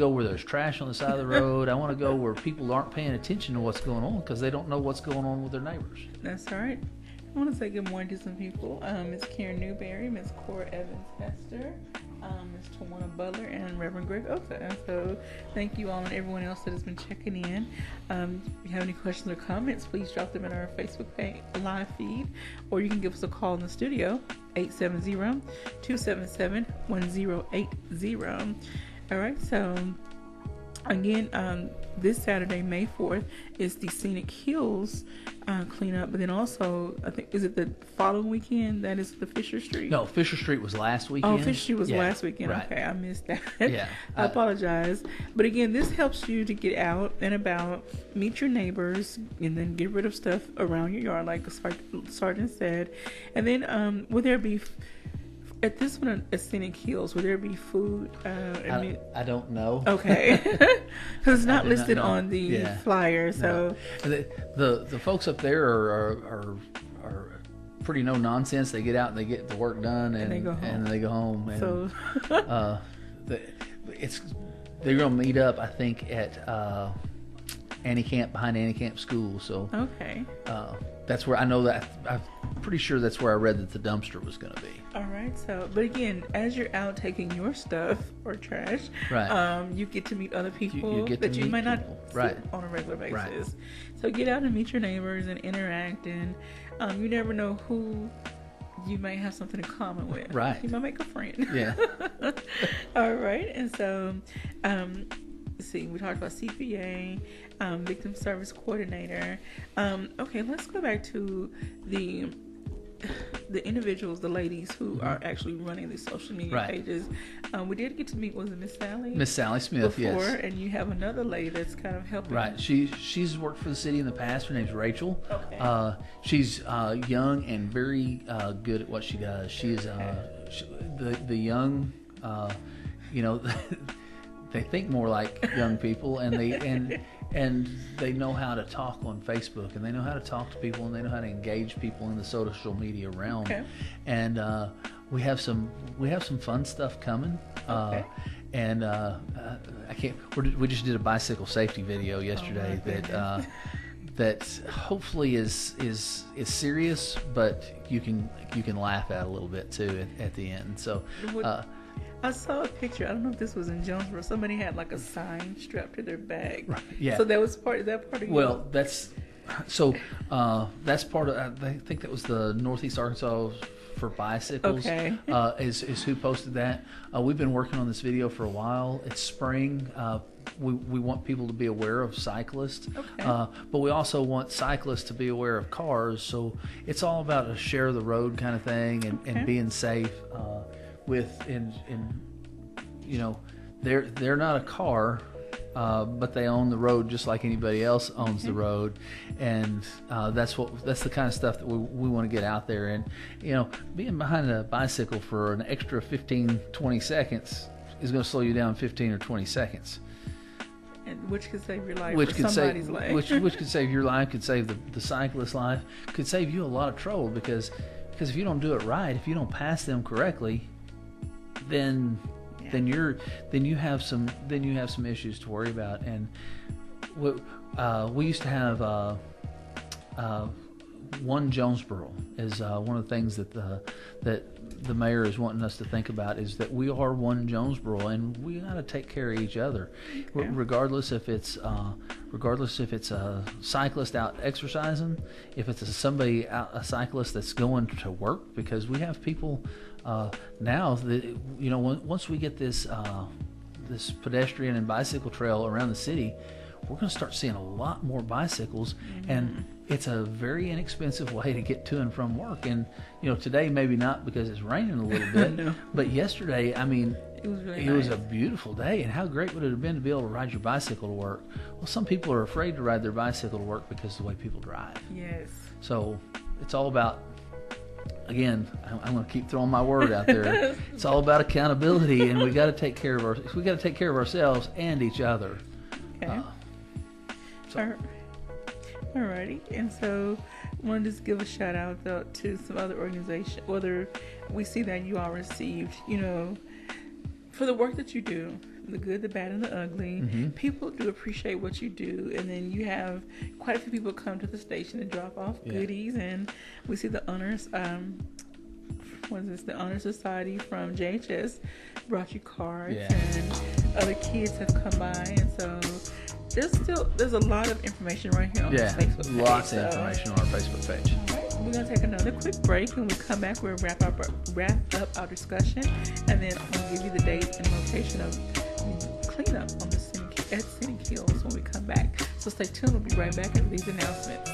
where there's trash on the side of the road. I want to go where people aren't paying attention to what's going on because they don't know what's going on with their neighbors." That's right. I want to say good morning to some people. Miss Karen Newberry, Miss Cora Evans Hester, Miss Tawana Butler, and Reverend Greg Oka. So thank you all and everyone else that has been checking in. If you have any questions or comments, please drop them in our Facebook page, live feed, or you can give us a call in the studio, 870-277-1080. All right, so again, this Saturday, May 4th, is the Scenic Hills cleanup, but then also, I think, is it the following weekend that is the Fisher Street? No, Fisher Street was last weekend. Oh, Fisher Street was last weekend. Right. Okay, I missed that. Yeah. I apologize. But again, this helps you to get out and about, meet your neighbors, and then get rid of stuff around your yard, like the Sergeant said. And then, will there be... At this one at Scenic Hills, will there be food? I don't know. Okay, because it's not listed on the flyer. So the folks up there are pretty no nonsense. They get out and they get the work done, and they go home. And so they're gonna meet up, I think, at behind Annie Camp School. So okay, that's where I know that. I'm pretty sure that's where I read that the dumpster was going to be. All right. So, but again, as you're out taking your stuff or trash, right, you get to meet other people you that you might not see right. on a regular basis. Right. So get out and meet your neighbors and interact, and you never know who you might have something in common with. Right. You might make a friend. Yeah. All right. And so, let's see, we talked about CPA, victim service coordinator. Okay, let's go back to the individuals, the ladies who are actually running these social media pages. We did get to meet, was it Miss Sally? Miss Sally Smith, before, yes. And you have another lady that's kind of helping. Right. She's worked for the city in the past. Her name's Rachel. Okay. She's young and very good at what she does. She is the young, they think more like young people, and they know how to talk on Facebook, and they know how to talk to people, and they know how to engage people in the social media realm. Okay. And we have some fun stuff coming. Okay. And I can't. We just did a bicycle safety video yesterday that hopefully is serious, but you can laugh at a little bit too at the end. So. I saw a picture. I don't know if this was in Jonesboro. Somebody had like a sign strapped to their bag. Right. Yeah. So that was part of your... Well, that's part of. I think that was the Northeast Arkansas for Bicycles. Okay. Is who posted that. We've been working on this video for a while. It's spring. We want people to be aware of cyclists, okay. But we also want cyclists to be aware of cars. So it's all about a share the road kind of thing and being safe. they're not a car, but they own the road just like anybody else owns the road, and that's the kind of stuff that we want to get out there. And being behind a bicycle for an extra 15-20 seconds is going to slow you down 15 or 20 seconds. And which could save your life, which could save your life, could save the cyclist's life, could save you a lot of trouble, because if you don't do it right, if you don't pass them correctly, then you have some issues to worry about. And we used to have One Jonesboro is one of the things that the mayor is wanting us to think about, is that we are one Jonesboro, and we got to take care of each other, regardless if it's a cyclist out exercising, if it's a cyclist that's going to work, because we have people now that once we get this pedestrian and bicycle trail around the city, we're going to start seeing a lot more bicycles, and it's a very inexpensive way to get to and from work. And today maybe not, because it's raining a little bit, No. But yesterday, I mean, it was a beautiful day, and how great would it have been to be able to ride your bicycle to work? Well, some people are afraid to ride their bicycle to work because of the way people drive. Yes. So it's all about, again, I'm going to keep throwing my word out there. It's all about accountability, and we got to take care of ourselves and each other. Okay. Alrighty, and so I want to just give a shout out though to some other organizations, whether we see that you all received, for the work that you do, the good, the bad, and the ugly. Mm-hmm. People do appreciate what you do, and then you have quite a few people come to the station and drop off goodies, and we see the honors. The Honor Society from JHS brought you cards, and other kids have come by, and so there's a lot of information right here on this Facebook page. Lots of information on our Facebook page. All right, we're gonna take another quick break, and when we come back, we'll wrap up our discussion, and then I'm gonna give you the date and location of the cleanup on at Scenic Hills when we come back. So stay tuned. We'll be right back after these announcements.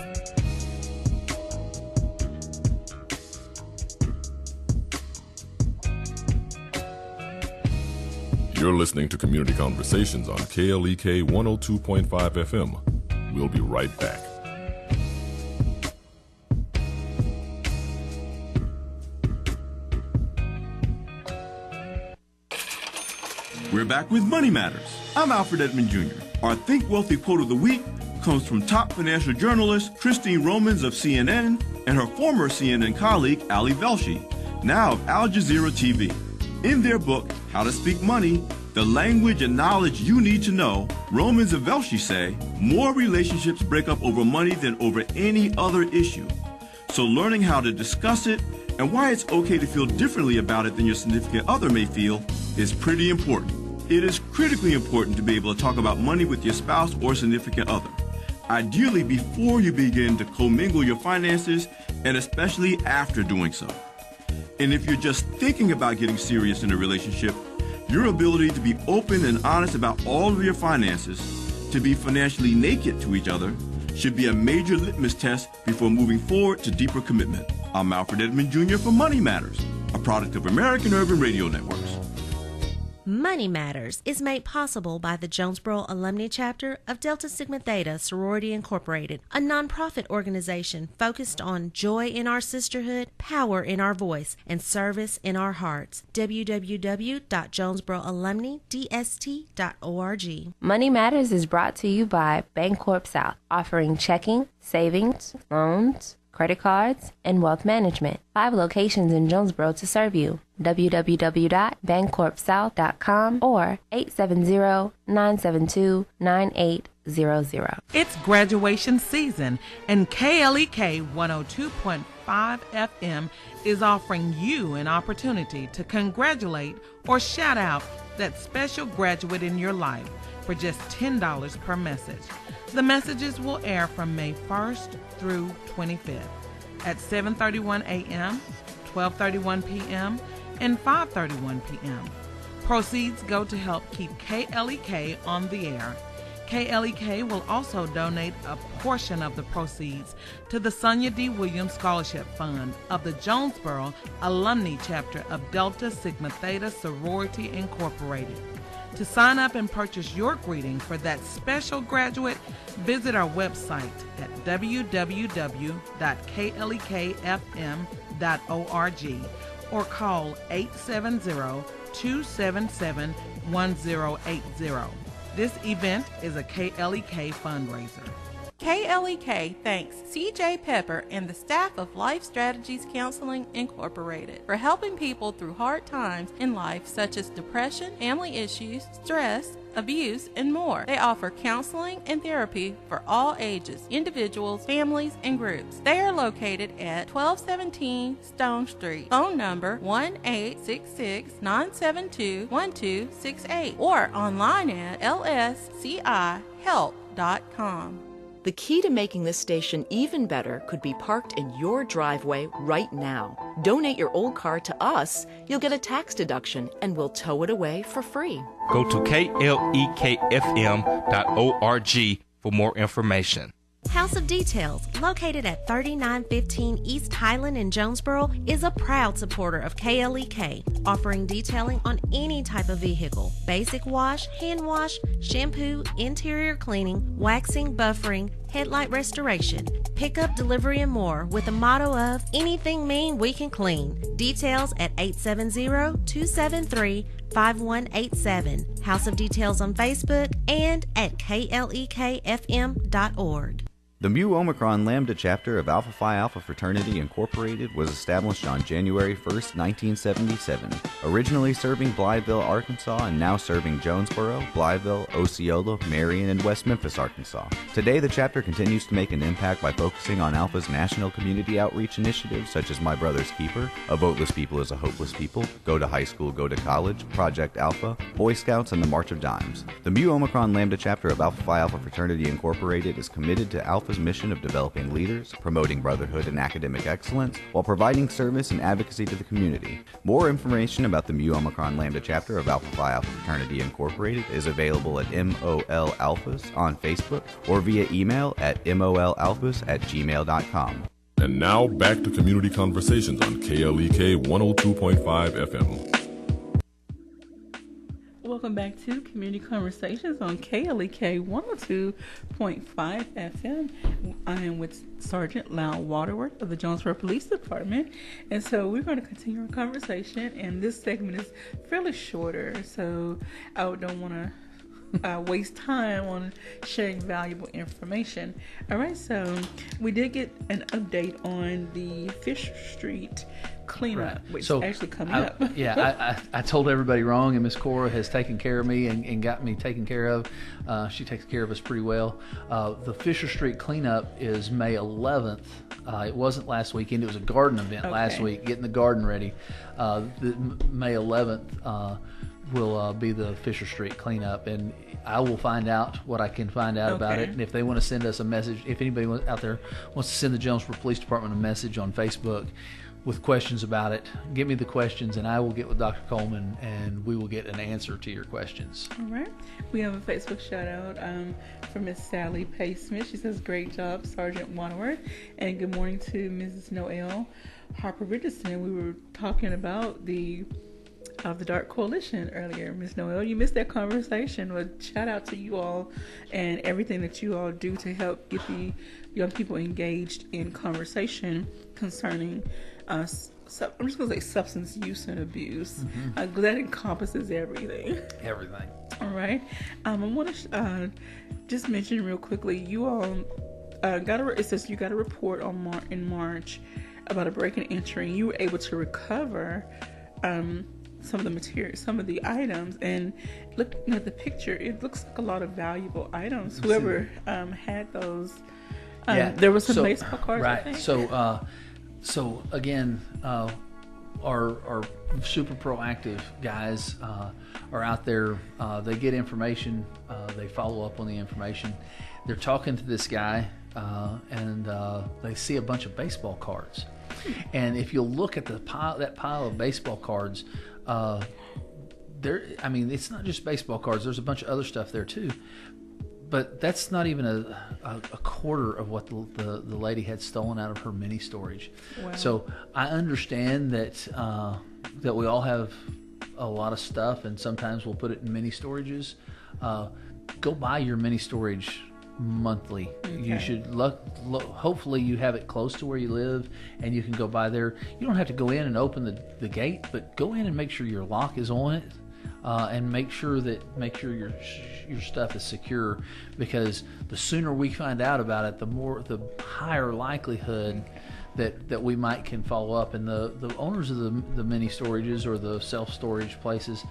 You're listening to Community Conversations on KLEK 102.5 FM. We'll be right back. We're back with Money Matters. I'm Alfred Edmond Jr. Our Think Wealthy quote of the week comes from top financial journalist Christine Romans of CNN and her former CNN colleague Ali Velshi, now of Al Jazeera TV. In their book, How to Speak Money, the language and knowledge you need to know, Romans and Velshi say, more relationships break up over money than over any other issue. So learning how to discuss it and why it's okay to feel differently about it than your significant other may feel is pretty important. It is critically important to be able to talk about money with your spouse or significant other, ideally before you begin to commingle your finances, and especially after doing so. And if you're just thinking about getting serious in a relationship, your ability to be open and honest about all of your finances, to be financially naked to each other, should be a major litmus test before moving forward to deeper commitment. I'm Alfred Edmond Jr. for Money Matters, a product of American Urban Radio Networks. Money Matters is made possible by the Jonesboro Alumni Chapter of Delta Sigma Theta Sorority Incorporated, a nonprofit organization focused on joy in our sisterhood, power in our voice, and service in our hearts. www.jonesboroalumnidst.org. Money Matters is brought to you by Bancorp South, offering checking, savings, loans, credit cards, and wealth management. 5 locations in Jonesboro to serve you. www.bancorpsouth.com or 870-972-9800. It's graduation season, and KLEK 102.5 FM is offering you an opportunity to congratulate or shout out that special graduate in your life for just $10 per message. The messages will air from May 1st through 25th at 7:31 a.m., 12:31 p.m., and 5:31 p.m. Proceeds go to help keep KLEK on the air. KLEK will also donate a portion of the proceeds to the Sonia D. Williams Scholarship Fund of the Jonesboro Alumni Chapter of Delta Sigma Theta Sorority Incorporated. To sign up and purchase your greeting for that special graduate, visit our website at www.klekfm.org or call 870-277-1080. This event is a KLEK fundraiser. KLEK thanks CJ Pepper and the staff of Life Strategies Counseling Incorporated for helping people through hard times in life such as depression, family issues, stress, abuse, and more. They offer counseling and therapy for all ages, individuals, families, and groups. They are located at 1217 Stone Street. Phone number 1-866-972-1268 or online at lscihelp.com. The key to making this station even better could be parked in your driveway right now. Donate your old car to us, you'll get a tax deduction, and we'll tow it away for free. Go to klekfm.org for more information. House of Details, located at 3915 East Highland in Jonesboro, is a proud supporter of KLEK, offering detailing on any type of vehicle: basic wash, hand wash, shampoo, interior cleaning, waxing, buffering, headlight restoration, pickup, delivery, and more, with a motto of anything mean we can clean. Details at 870-273-5187. House of Details on Facebook and at klekfm.org. The Mu Omicron Lambda chapter of Alpha Phi Alpha Fraternity Incorporated was established on January 1st, 1977, originally serving Blytheville, Arkansas, and now serving Jonesboro, Blytheville, Osceola, Marion, and West Memphis, Arkansas. Today, the chapter continues to make an impact by focusing on Alpha's national community outreach initiatives such as My Brother's Keeper, A Voteless People is a Hopeless People, Go to High School, Go to College, Project Alpha, Boy Scouts, and the March of Dimes. The Mu Omicron Lambda chapter of Alpha Phi Alpha Fraternity Incorporated is committed to Alpha's mission of developing leaders, promoting brotherhood and academic excellence, while providing service and advocacy to the community. More information about the Mu Omicron Lambda chapter of Alpha Phi Alpha Fraternity Incorporated is available at MOL Alphas on Facebook or via email at molalphas@gmail.com. And now back to Community Conversations on KLEK 102.5 FM. Welcome back to Community Conversations on KLEK 102.5 FM. I am with Sergeant Lyle Waterworth of the Jonesboro Police Department. And so we're going to continue our conversation. And this segment is fairly shorter, so I don't want to waste time on sharing valuable information. All right, so we did get an update on the Fisher Street cleanup, which is actually coming up. I told everybody wrong, and Miss Cora has taken care of me and got me taken care of. She takes care of us pretty well. The Fisher Street cleanup is May 11th. It wasn't last weekend. It was a garden event last week, getting the garden ready. May 11th will be the Fisher Street cleanup, and I will find out what I can find out about it. And if they want to send us a message, if anybody out there wants to send the Jonesboro Police Department a message on Facebook with questions about it, give me the questions and I will get with Dr. Coleman and we will get an answer to your questions. All right. We have a Facebook shout out from Miss Sally Paysmith. She says, great job, Sergeant Waterworth. And good morning to Mrs. Noelle Harper Richardson. We were talking about the Dark Coalition earlier. Miss Noelle, you missed that conversation. Well, shout out to you all and everything that you all do to help get the young people engaged in conversation concerning I'm just going to say substance use and abuse. That encompasses everything. Everything. All right. I want to just mention real quickly, you all it says you got a report in March about a break and entry. You were able to recover some of the material, some of the items, and looking at the picture, it looks like a lot of valuable items. Whoever had those, there was some baseball cards, right? I think. So again, our super proactive guys are out there. They get information. They follow up on the information. They're talking to this guy, and they see a bunch of baseball cards. And if you look at that pile of baseball cards, it's not just baseball cards. There's a bunch of other stuff there too. But that's not even a quarter of what the lady had stolen out of her mini storage. Wow. So I understand that we all have a lot of stuff, and sometimes we'll put it in mini storages. Go buy your mini storage monthly. Okay. You should hopefully you have it close to where you live, and you can go by there. You don't have to go in and open the gate, but go in and make sure your lock is on it, and make sure your stuff is secure, because the sooner we find out about it, the higher likelihood that we can follow up. And the owners of the mini storages or the self-storage places,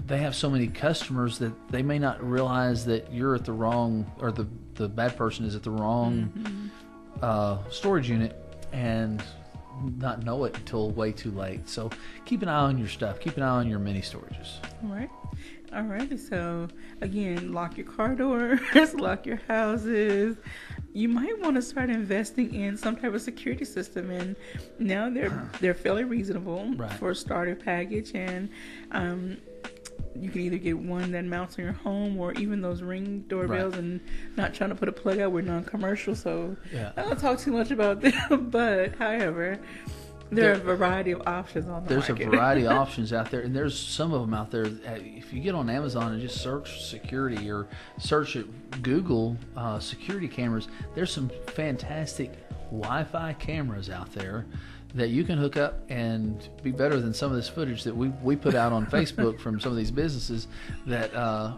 they have so many customers that they may not realize that you're at the wrong, or the bad person is at the wrong storage unit, and not know it until way too late. So keep an eye on your stuff. Keep an eye on your mini storages. All right. So again, lock your car doors, lock your houses. You might want to start investing in some type of security system, and now they're fairly reasonable for a starter package, and you can either get one that mounts on your home, or even those Ring doorbells. And not trying to put a plug out, we're non-commercial, so I don't talk too much about them. But however, there are a variety of options on the market. There's a variety of options out there, and there's some of them out there. If you get on Amazon and just search security, or search at Google security cameras, there's some fantastic Wi-Fi cameras out there that you can hook up and be better than some of this footage that we put out on Facebook from some of these businesses that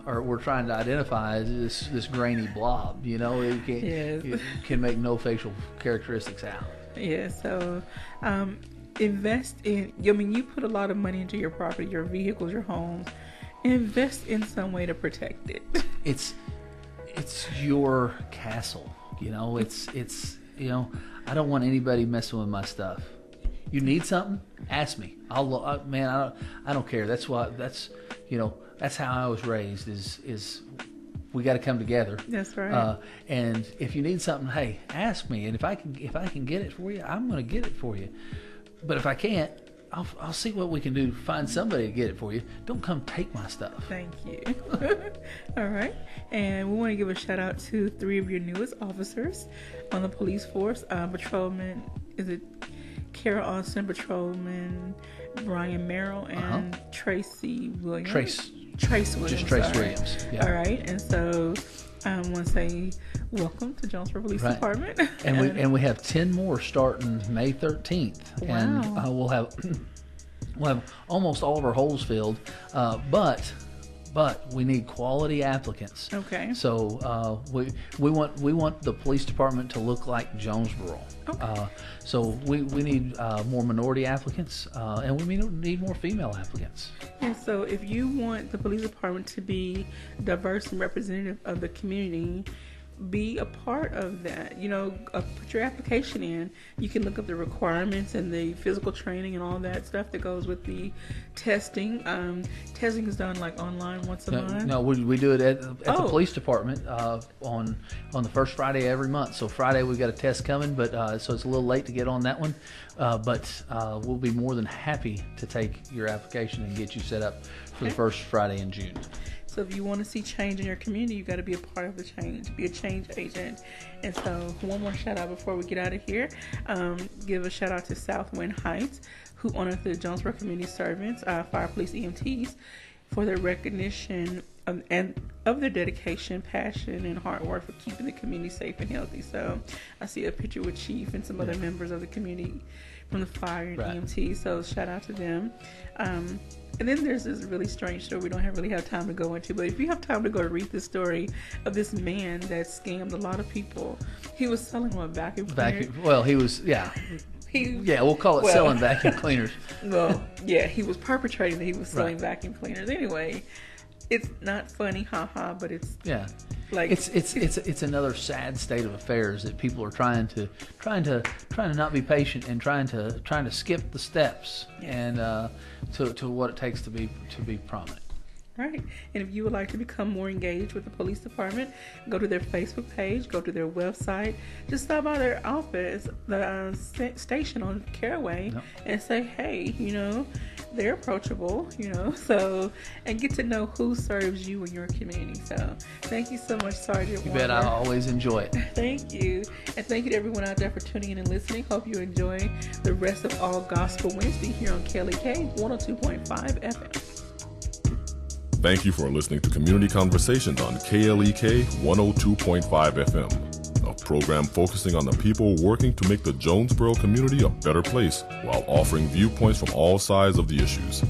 we're trying to identify as this grainy blob. You know, it can make no facial characteristics out. Yeah, so invest in, you put a lot of money into your property, your vehicles, your homes. Invest in some way to protect it. It's your castle. It's I don't want anybody messing with my stuff. You need something? Ask me. I don't care. That's how I was raised. Is we got to come together. That's right. And if you need something, hey, ask me. And if I can get it for you, I'm going to get it for you. But if I can't, I'll see what we can do to find somebody to get it for you. Don't come take my stuff. Thank you. All right. And we want to give a shout out to 3 of your newest officers on the police force. Patrolman, is it Kara Austin, Patrolman Brian Merrill, and Tracy Williams? Trace Williams. Just Trace Williams. Yeah. All right. And so I want to say welcome to Jonesboro Police Department. And we have 10 more starting May 13th. Wow. And we'll have almost all of our holes filled, but we need quality applicants. Okay. So we want the police department to look like Jonesboro. Okay. So we need more minority applicants, and we need more female applicants. And so if you want the police department to be diverse and representative of the community, be a part of that. Put your application in. You can look up the requirements and the physical training and all that stuff that goes with the testing. Testing is done like online once a month. No, we do it at the police department on the first Friday every month. So Friday we've got a test coming, but so it's a little late to get on that one. But we'll be more than happy to take your application and get you set up for the first Friday in June. So if you want to see change in your community, you got to be a part of the change, be a change agent. And so one more shout out before we get out of here. Give a shout out to Southwind Heights, who honored the Jonesboro Community Servants, Fire Police EMTs, for their recognition of their dedication, passion, and hard work for keeping the community safe and healthy. So I see a picture with Chief and some other members of the community from the fire and EMT. So shout out to them. And then there's this really strange story we don't really have time to go into, but if you have time to go read the story of this man that scammed a lot of people. He was selling a vacuum cleaner. We'll call it selling vacuum cleaners. Well, yeah, he was perpetrating that he was selling vacuum cleaners. Anyway, it's not funny, haha, but it's like it's another sad state of affairs that people are trying to not be patient and trying to skip the steps and to what it takes to be prominent. Right. And if you would like to become more engaged with the police department, go to their Facebook page, go to their website, just stop by their office, the station on Caraway, and say, hey, they're approachable, so, and get to know who serves you in your community. So thank you so much, Sergeant. You bet. I always enjoy it. Thank you. And thank you to everyone out there for tuning in and listening. Hope you enjoy the rest of All Gospel Wednesday here on KLEK 102.5 FM. Thank you for listening to Community Conversations on KLEK 102.5 FM, a program focusing on the people working to make the Jonesboro community a better place while offering viewpoints from all sides of the issues.